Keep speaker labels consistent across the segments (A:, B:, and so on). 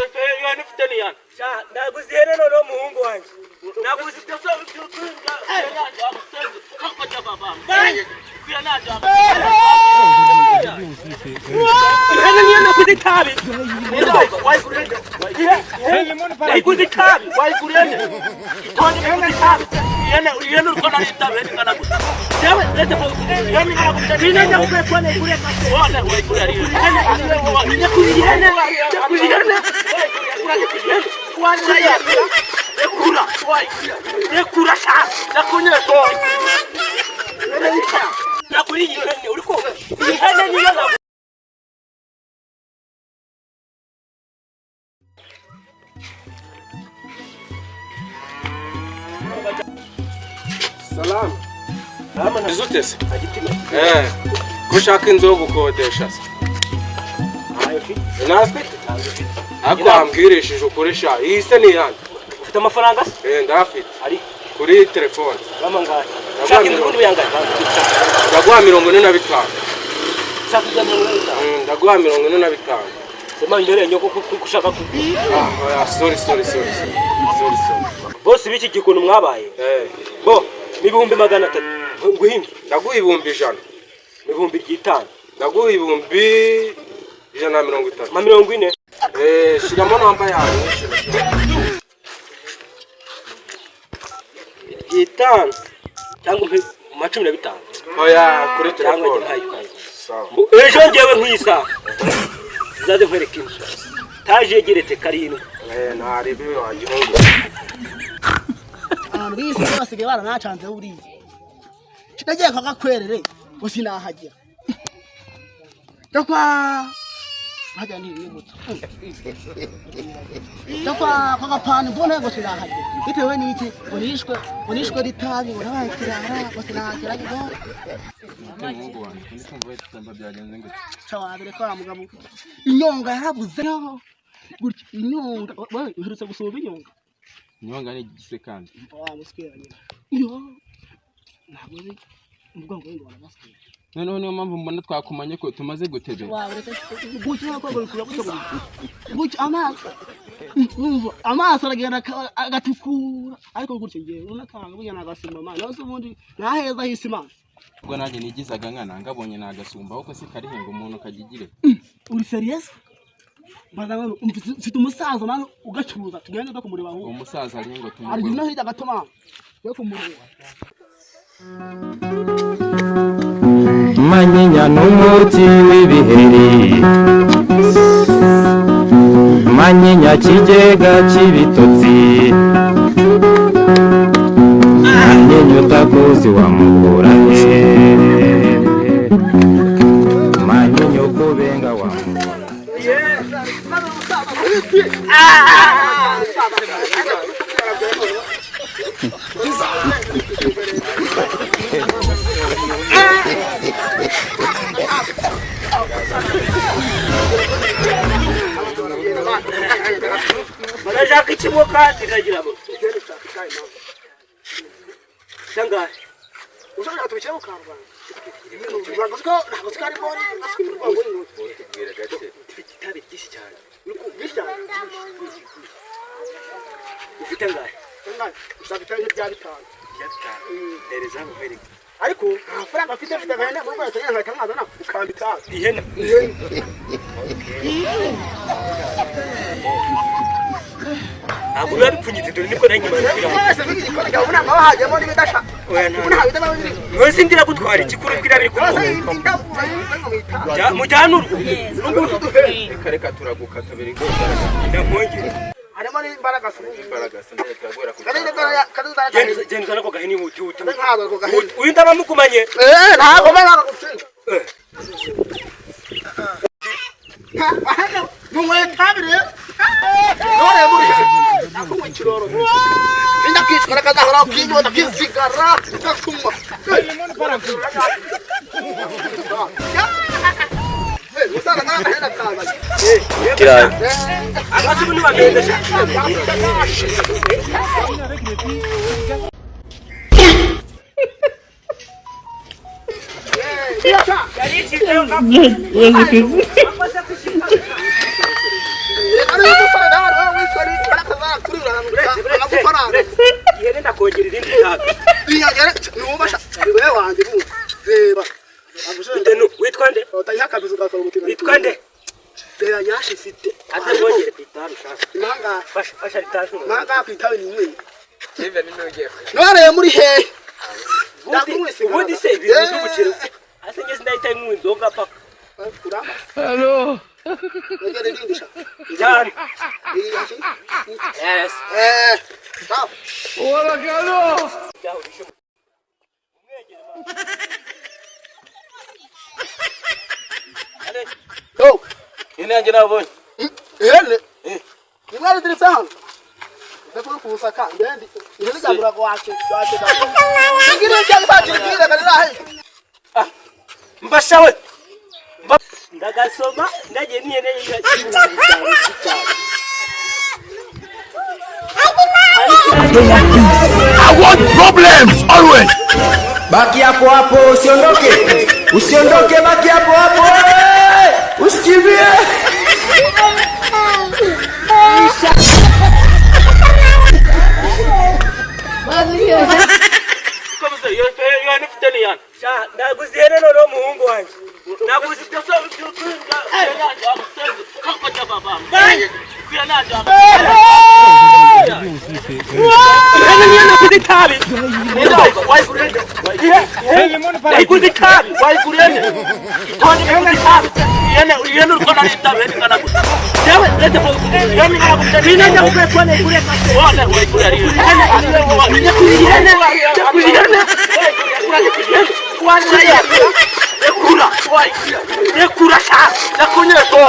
A: Yo nifite ni yana.
B: Naguze hene no muhungu wanje.
A: Naguze byo by'ukwinga. Yanaje amusenze. Kakajya baba. Yanaje. Hene ni naguze tabi. Wayigurene. Hene kuzitabi. Wayigurene. Itoni kuzitabi. Yene urukona n'itabi kana gusa. Yewe lete bo. Yene kana binenya ukwe kure kase. Wala wayigurari. Yene kuzirene. Ekura sha nakunye to nakuri yihene uriko yihene niyo na
C: Salam izutese kushaka inzu yo gukodesha se nafite ako ambwirishije ukoresha yise ni yandi
B: ufite amafaranga se
C: ndafite
B: ari
C: kuri telefone
B: bamangaye shaka inzu yangaye
C: ndaguha 45
B: shaka inzu yangaye
C: ndaguha 45
B: sema indere nyoko kushaka ku
C: sorry
B: boss biki gikuntu mwabaye bo n'ibihumbi 300 nguhimbe
C: ndaguha ibihumbi 100
B: ibihumbi 5
C: ndaguha ibihumbi 130
B: ma 40
C: shiramo namba yawe
B: 5 cyangwa ma 15
C: oya kuri telefone
B: sawa ejo ngewe nkisa zaze nkwereka inzu taje gerete karindwi
C: ntari bibi wagihungu
D: bisi basigaye baranacanze buriye kitagiye kwakwerere gusi nahagera dakwa haja ni muto dakwa kwagapana mbona gusi nahagera bitewe n'iki bonishwe ritabi urabakirara gusi nahagera ngo
C: Mungu wangu ndikumva tutamba byagenze ngo
D: cawabere kwa mugabo inyonga yarabuze no gutya inyonga wewe uherutse gusoba inyonga
C: ni igisekandi
D: wa muskeranye yo ntabwo umugongo w'indi wanabasiye
C: noneho niyo mpamvu mbona twakumanye ko tumaze gutebera
D: wabereka gutya ko gukura gutya amaso aragenda agatukura ariko gutya ngiye unakanga bunya nagasima mana nose ubundi naheza hisima
C: ubwo nanjye nigizaga nkana ngabonye nagasumba ahubwo se karihenga umuntu kagigire
D: uri serious bazana mfite umusaza mano ugacuruza tugende no kumureba aho
C: umusaza ari ngo tumureba
D: ari no hita gatoma yo kumureba
E: manyinya n'umuti w'ibiheri manyinya kigega cy'ibitotsi manyinya utakuzi wamubura he manyinya ukubenga wamubura
B: barashaka ikimoka kiragira bo sanga
D: ushaka tubikira ukamba baguziko ntabwo ari bone asukira urwango ni
B: tubwira gace ifite byinshi cyane ufite ngahe
D: ushaka itabi bya bitanu
B: ereza muhereka
D: ariko amafaranga afite gahene mu rwanda cyangwa kamazana ukambita
B: ihene ntabwo biba bipfunyitse dore nibwo nanjye mwese ndira gutwara ikikuru bwira biri mujyana urwo
C: reka turagukata biri ngo
B: ndamwongere
D: harimo n'imbaraga
C: turagura ku
B: genza nako gahini huti uyu ndaba mukumanye
D: ntabwo bana gutsinda numwe tabire none muri nakumwe kiroro ninda kwitwara kadahora kwinyo ndakisigara nakuma usana ngana hena kaza
B: kiraye abasi buni bagendesha
D: amafaranga
B: ihene ndakongera irindi tabi
D: ihene niwubasha wewe wanjye mu reba
B: witwa nde
D: utayiha kabizo gakora umutima
B: witwa nde
D: reba yashi fite
B: atangongere kwitabi shaka
D: manga
B: fasha itabi
D: manga kwitabi ni mwe none muri he
B: ubundi se ibintu by'ubuceri ase ngeze ndahita nk'u inzoga papa
D: hello ngere ndindisha
B: cyane
D: yes stop
A: Wala galo.
D: yo
C: Inange nabonye.
D: hele nimwari dirisa hano ndakuru kusaka ndendi ihene gambura ko wache ngire cyangwa sakirikira kanira he
B: mbashawe ndagasoma ndagiye n'ihene y'igiciro
A: I want problems always.
F: Baki hapo hapo, usiondoke. Usiondoke, baki hapo hapo. Usikimbie.
B: komeza yo nifuteni yana sha ndaguzihene no muhungu wanje naguzi byose byukunga yanaje amusenze kakota baba yanaje ihene niyo nakuzitabi wayikuzitabi wayikurene itonde kuzitabi ihene urukona n'itabi kana gusa yewe lete po yani nina nyakupe kone kure kase wala wayikurene ihene Nekura sha nakunye ko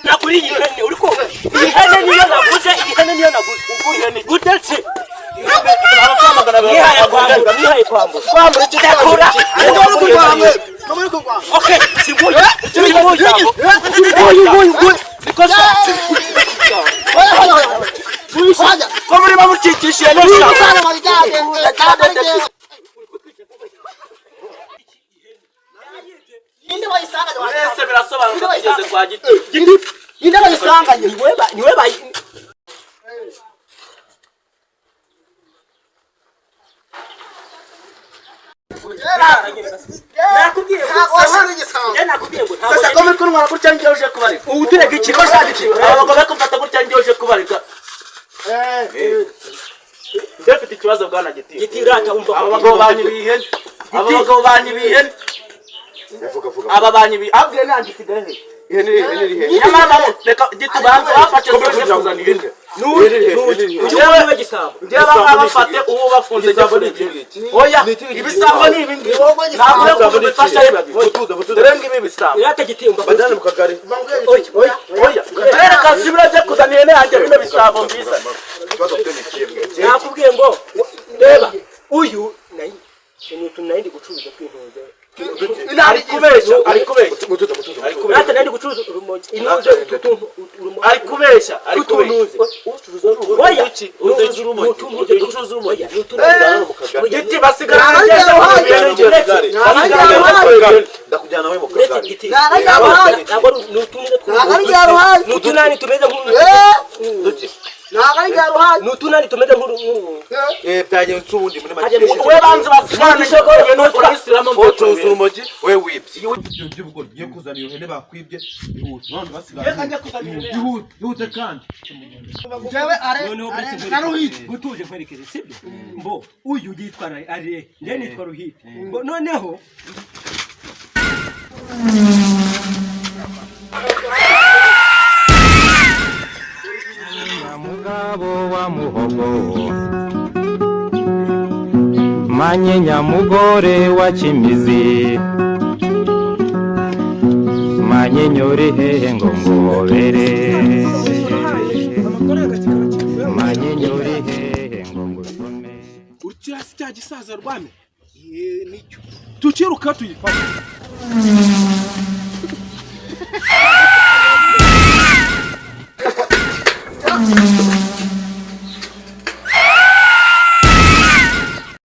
B: nakuri ihene uriko ihene niyo naguze ihene niyo naguze ihene gutetse nihaye kwambu tudakura okay sibuye because como le vamos chichishi ele
D: inde bayisanga
B: ese birasobanura kugeze kwa giti
D: inde bayisanga
B: niwe bayi nakubwiye
D: sasa kome kunwa kurya ngiye kubarika
B: ubu tureka ikigo cyandiki abagabo bakumfata gutya ngiye kubarika ndafite ikibazo bwana giti gitirata umva abagabo banyibihene aba banyibi abwe nanjye sigahe nyamara reka gitubanze bafate kuzana ihene n'uwe gisabo ndeba bafate uwo bafunze oya ibisabo ni ibi ngibi ntabwo kubifasha renga ibi bisabo irate gitimba badana mu kagari oya reka sibira byo kuzana ihene yanjye bino bisabo mbiza nakubwiye ngo ndeba uyu nayi tunayindi gucuruza kwintoza ari kubesha ate nandi gucuruza urumogi inoze ari kubesha ucuruza urumogi ucuruza urumogi giti basigara
C: ndakujyana we mu kagari
B: nutunani tumeze nutunani tumeze nk'uru
C: byaje nsubundi muri make
B: we banze basigana ishoko no twisiramo
C: ucuruza urumogi we wibye by'ubwo giye kuzana iyo hene bakwibye none basigara ihute kandi
D: jewe are naruhite
B: gutuje kwerekeze sibyo mbo uyu yitwara ari nde nitwa ruhite noneho
E: mugabo wa muhogo manye nyamugore wa Kimizi manye nyori hehe ngo ngobere manye nyori hehe ngo ngusome
C: urya sya gisaza rwame nicyo tukiruka tuyifata